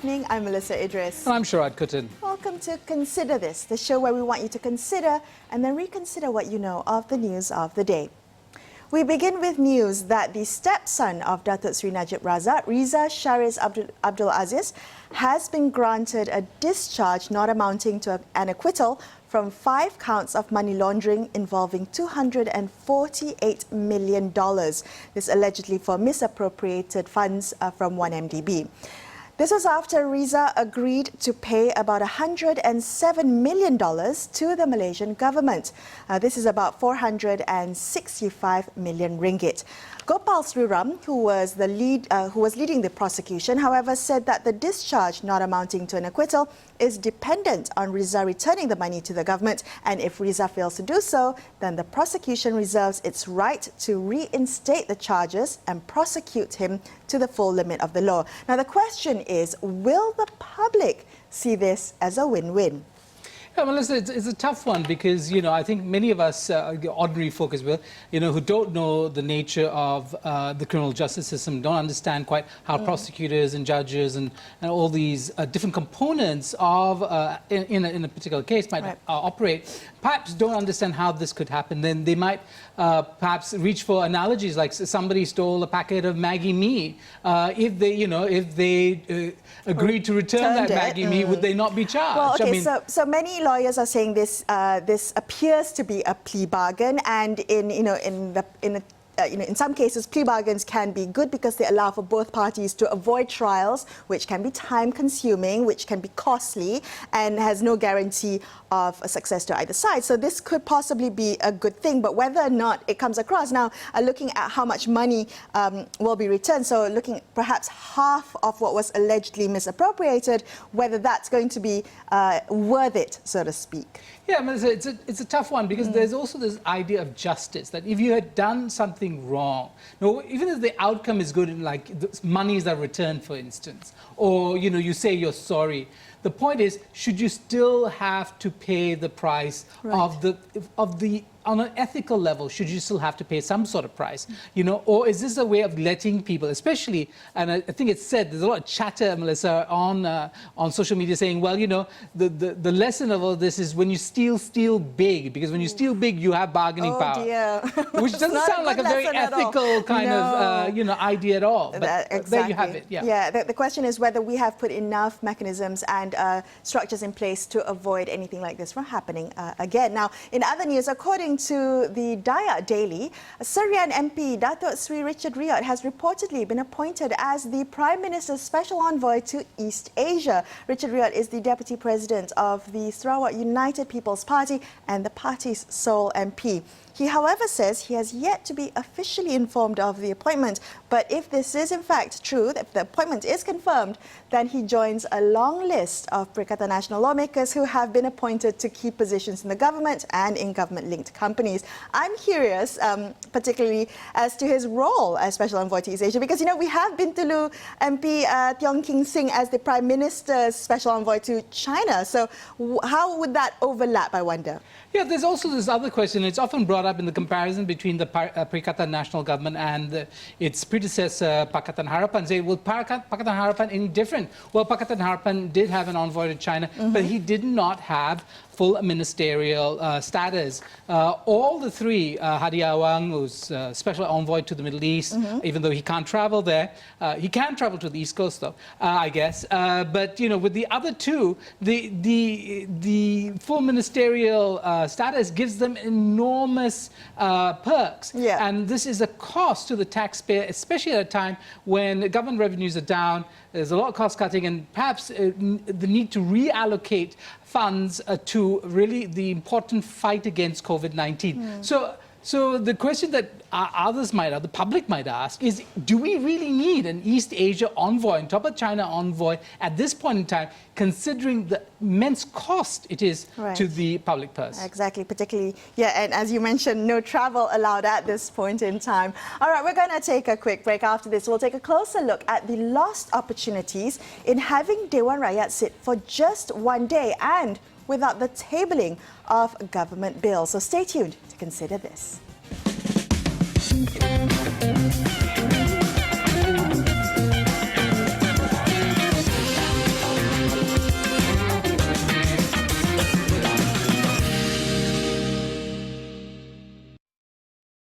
evening. I'm Melisa Idris. And I'm Sharaad Kuttan. Welcome to Consider This, the show where we want you to consider and then reconsider what you know of the news of the day. We begin with news that the stepson of Datuk Sri Najib Razak, Reza Shariz Abdul Aziz, has been granted a discharge not amounting to an acquittal from 5 counts of money laundering involving $248 million. This allegedly for misappropriated funds from one MDB. This was after Reza agreed to pay about $107 million to the Malaysian government. This is about 465 million ringgit. Gopal Sriram, who was leading the prosecution, however, said that the discharge not amounting to an acquittal is dependent on Reza returning the money to the government, and if Reza fails to do so, then the prosecution reserves its right to reinstate the charges and prosecute him to the full limit of the law. Now, the question is, will the public see this as a win-win? Yeah, Melissa, it's a tough one because, I think many of us, ordinary folk as well, who don't know the nature of the criminal justice system, don't understand quite how prosecutors and judges and all these different components of, in a particular case might operate, perhaps don't understand how this could happen. Then they might perhaps reach for analogies like somebody stole a packet of Maggie Mee. If they agreed to return that Maggie Mee, would they not be charged? Well, okay, so many lawyers are saying this appears to be a plea bargain, and in some cases, plea bargains can be good because they allow for both parties to avoid trials, which can be time-consuming, which can be costly, and has no guarantee of a success to either side. So this could possibly be a good thing, but whether or not it comes across now, looking at how much money will be returned, so looking at perhaps half of what was allegedly misappropriated, whether that's going to be worth it, so to speak. Yeah, I mean, it's a tough one because there's also this idea of justice, that if you had done something wrong, even if the outcome is good, like the monies are returned, for instance, or you say you're sorry, the point is, should you still have to pay the price of the on an ethical level, should you still have to pay some sort of price, or is this a way of letting people, especially, and I think it's said, there's a lot of chatter, Melissa, on social media saying, well, the lesson of all this is when you steal big, because when you steal big, you have bargaining power. Dear. Which doesn't sound like a very ethical kind of, idea at all. But exactly. There you have it. Yeah, the question is whether we have put enough mechanisms and structures in place to avoid anything like this from happening again. Now, in other news, according to the Dayak Daily, Syrian MP Datuk Sri Richard RIOT has reportedly been appointed as the Prime Minister's Special Envoy to East Asia. Richard RIOT is the Deputy President of the Sarawak United People's Party and the party's sole MP. He, however, says he has yet to be officially informed of the appointment. But if this is in fact true, if the appointment is confirmed, then he joins a long list of Perikatan Nasional lawmakers who have been appointed to key positions in the government and in government-linked companies. I'm curious, particularly as to his role as Special Envoy to East Asia, because, we have Bintulu MP Tiong King Sing as the Prime Minister's Special Envoy to China. So how would that overlap, I wonder? Yeah, there's also this other question. It's often brought up in the comparison between the Perikatan Nasional Government and its predecessor, Pakatan Harapan. Say, well, Pakatan Harapan any different? Well, Pakatan Harapan did have an envoy to China, but he did not have full ministerial status. All the three, Hadi Awang, who's special envoy to the Middle East, even though he can't travel there. He can travel to the East Coast, though, I guess. But, with the other two, the full ministerial status gives them enormous perks. Yeah. And this is a cost to the taxpayer, especially at a time when government revenues are down, there's a lot of cost cutting, and perhaps the need to reallocate funds to really the important fight against COVID-19. So the question that the public might ask is, do we really need an East Asia envoy on top of China envoy at this point in time, considering the immense cost it is to the public purse? Exactly, particularly, and as you mentioned, no travel allowed at this point in time. All right, we're going to take a quick break. After this, we'll take a closer look at the lost opportunities in having Dewan Rakyat sit for just one day and without the tabling of government bills. So stay tuned to consider this.